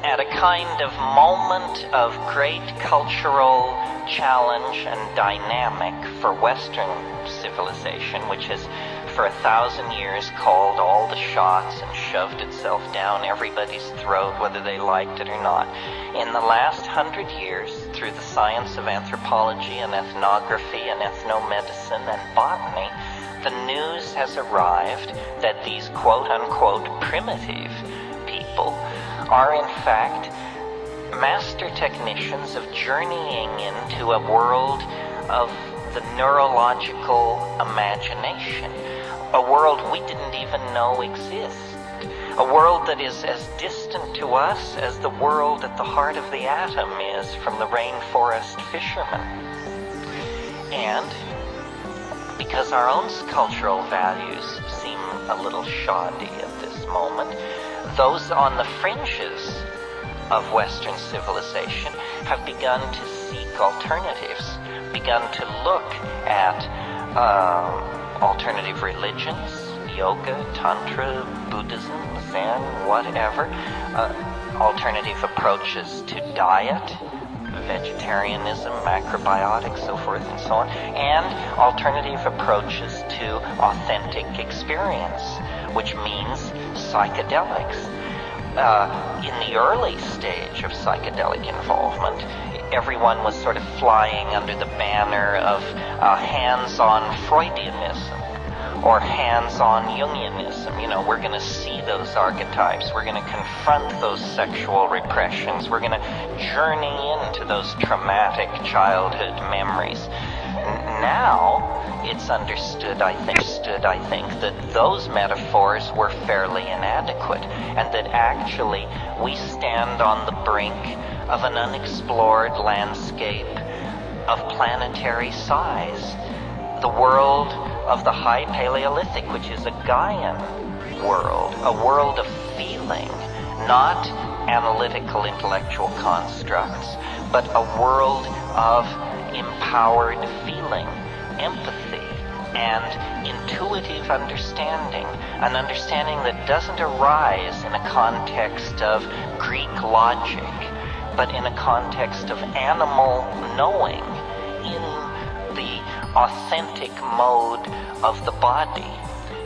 at a kind of moment of great cultural challenge and dynamic for Western civilization, which has for 1,000 years called all the shots and shoved itself down everybody's throat, whether they liked it or not. In the last 100 years, through the science of anthropology and ethnography and ethnomedicine and botany, the news has arrived that these quote-unquote primitive people are in fact master technicians of journeying into a world of the neurological imagination, a world we didn't even know exists, a world that is as distant to us as the world at the heart of the atom is from the rainforest fisherman. And because our own cultural values seem a little shoddy at this moment, those on the fringes of Western civilization have begun to seek alternatives, begun to look at alternative religions, yoga, tantra, Buddhism, Zen, whatever, alternative approaches to diet, vegetarianism, macrobiotics, so forth and so on, and alternative approaches to authentic experience, which means psychedelics. In the early stage of psychedelic involvement, everyone was sort of flying under the banner of hands-on Freudianism or hands-on Jungianism. You know, we're going to see those archetypes. We're going to confront those sexual repressions. We're going to journey into those traumatic childhood memories. Now, it's understood, I think, that those metaphors were fairly inadequate, and that actually we stand on the brink of an unexplored landscape of planetary size. The world of the High Paleolithic, which is a Gaian world, a world of feeling, not analytical intellectual constructs, but a world of empowered feeling, empathy, and intuitive understanding, an understanding that doesn't arise in a context of Greek logic, but in a context of animal knowing, in the authentic mode of the body.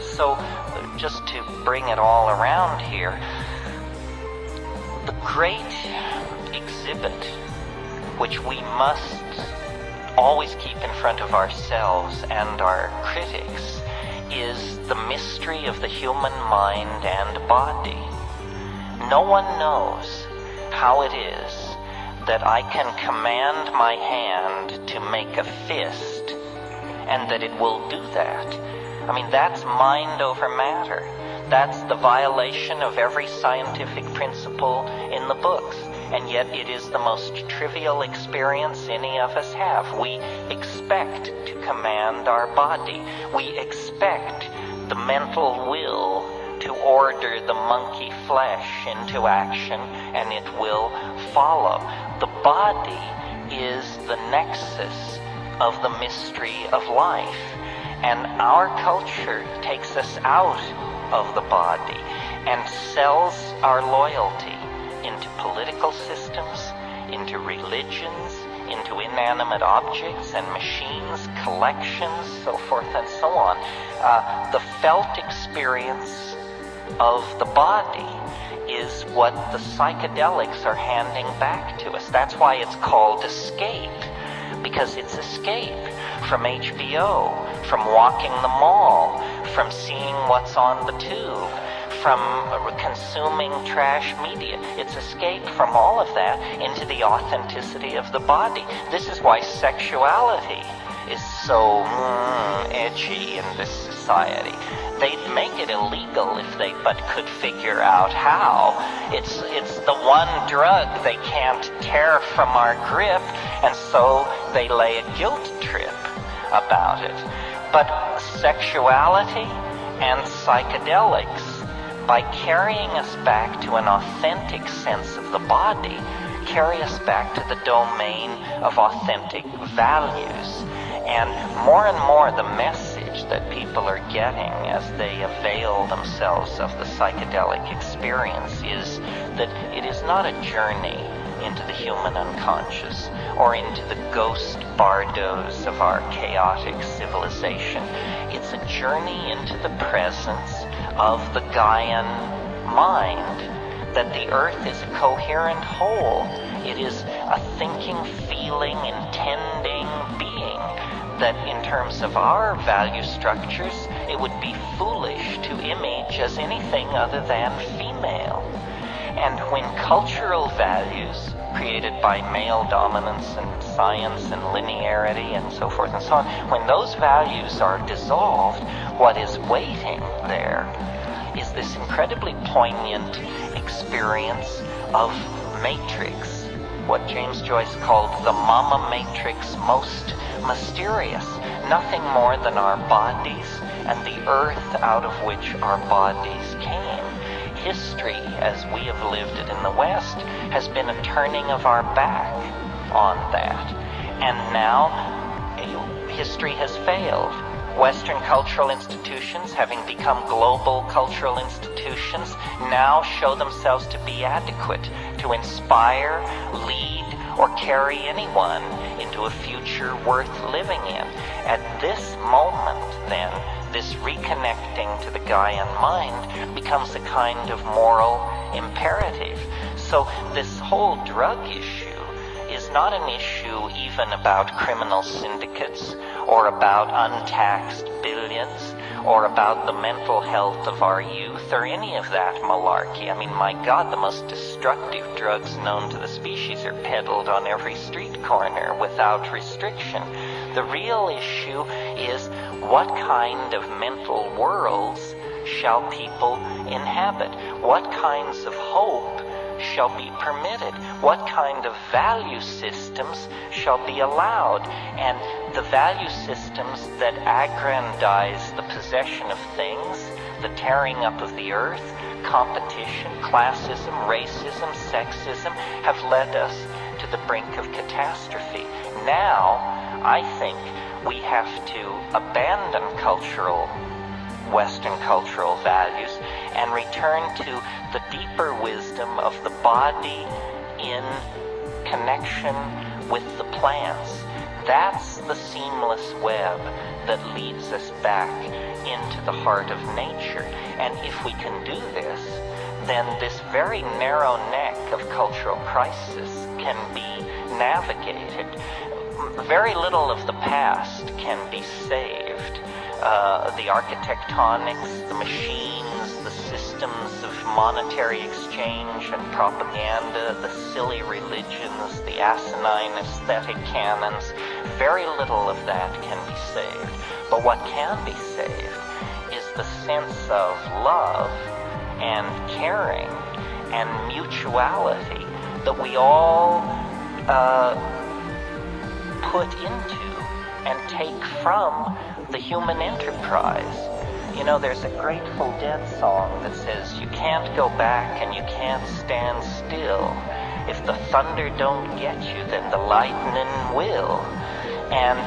So, just to bring it all around here, the great exhibit, which we must always keep in front of ourselves and our critics, is the mystery of the human mind and body. No one knows how it is that I can command my hand to make a fist and that it will do that. I mean, that's mind over matter. That's the violation of every scientific principle in the books. And yet it is the most trivial experience any of us have. We expect to command our body. We expect the mental will to order the monkey flesh into action, and it will follow. The body is the nexus of the mystery of life. And our culture takes us out of the body and sells our loyalty into political systems, into religions, into inanimate objects and machines, collections, so forth and so on. The felt experience of the body is what the psychedelics are handing back to us. That's why it's called escape, because it's escape from HBO, from walking the mall, from seeing what's on the tube, from consuming trash media. It's escape from all of that into the authenticity of the body. This is why sexuality is so edgy in this society. They'd make it illegal if they but could figure out how. It's the one drug they can't tear from our grip, and so they lay a guilt trip about it. But sexuality and psychedelics, by carrying us back to an authentic sense of the body, carry us back to the domain of authentic values. And more the message that people are getting as they avail themselves of the psychedelic experience is that it is not a journey into the human unconscious or into the ghost bardos of our chaotic civilization. It's a journey into the presence of the Gaian mind, that the earth is a coherent whole. It is a thinking, feeling, intending being, that in terms of our value structures, it would be foolish to image as anything other than female. And when cultural values created by male dominance and science and linearity and so forth and so on, when those values are dissolved, what is waiting there is this incredibly poignant experience of matrix, what James Joyce called the mama matrix, most mysterious, nothing more than our bodies and the earth out of which our bodies came. History, as we have lived it in the West, has been a turning of our back on that. And now history has failed. Western cultural institutions, having become global cultural institutions, now show themselves to be adequate to inspire, lead, or carry anyone into a future worth living in. At this moment, then, this reconnecting to the Gaian mind becomes a kind of moral imperative. So this whole drug issue is not an issue even about criminal syndicates or about untaxed billions or about the mental health of our youth or any of that malarkey. I mean, my God, the most destructive drugs known to the species are peddled on every street corner without restriction. The real issue is, what kind of mental worlds shall people inhabit? What kinds of hope shall be permitted? What kind of value systems shall be allowed? And the value systems that aggrandize the possession of things, the tearing up of the earth, competition, classism, racism, sexism, have led us to the brink of catastrophe. Now, I think we have to abandon Western cultural values and return to the deeper wisdom of the body in connection with the plants. That's the seamless web that leads us back into the heart of nature. And if we can do this, then this very narrow neck of cultural crisis can be navigated. Very little of the past can be saved. The architectonics, the machines, the systems of monetary exchange and propaganda, the silly religions, the asinine aesthetic canons, very little of that can be saved. But what can be saved is the sense of love and caring and mutuality that we all put into and take from the human enterprise. You know, there's a Grateful Dead song that says, you can't go back and you can't stand still. If the thunder don't get you, then the lightning will. And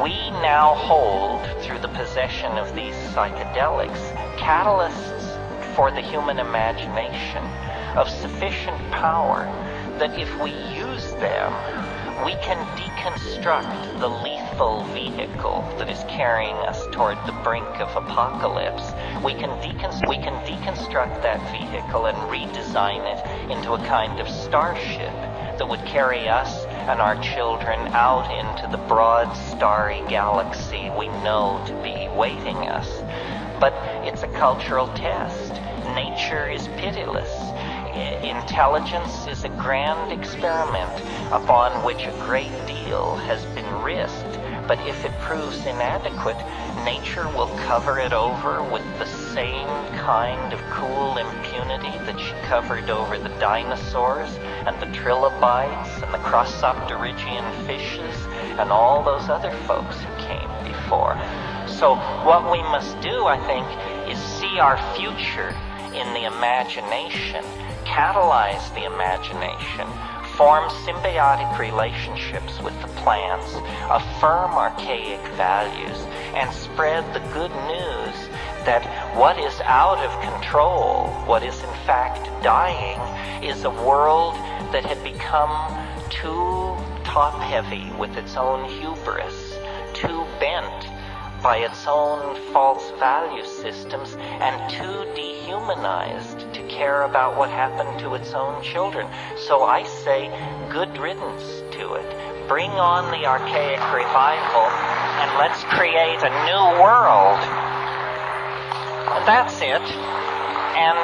we now hold, through the possession of these psychedelics, catalysts for the human imagination of sufficient power that if we use them, we can deconstruct the lethal vehicle that is carrying us toward the brink of apocalypse. We can deconstruct that vehicle and redesign it into a kind of starship that would carry us and our children out into the broad starry galaxy we know to be waiting us. But it's a cultural test. Nature is pitiless. Intelligence is a grand experiment upon which a great deal has been risked. But if it proves inadequate, nature will cover it over with the same kind of cool impunity that she covered over the dinosaurs and the trilobites and the crossopterygian fishes and all those other folks who came before. So what we must do, I think, is see our future in the imagination, catalyze the imagination, form symbiotic relationships with the plants, affirm archaic values, and spread the good news that what is out of control, what is in fact dying, is a world that had become too top-heavy with its own hubris, too bent by its own false value systems, and too dehumanized to care about what happened to its own children. So I say, good riddance to it. Bring on the archaic revival, and let's create a new world. That's it. And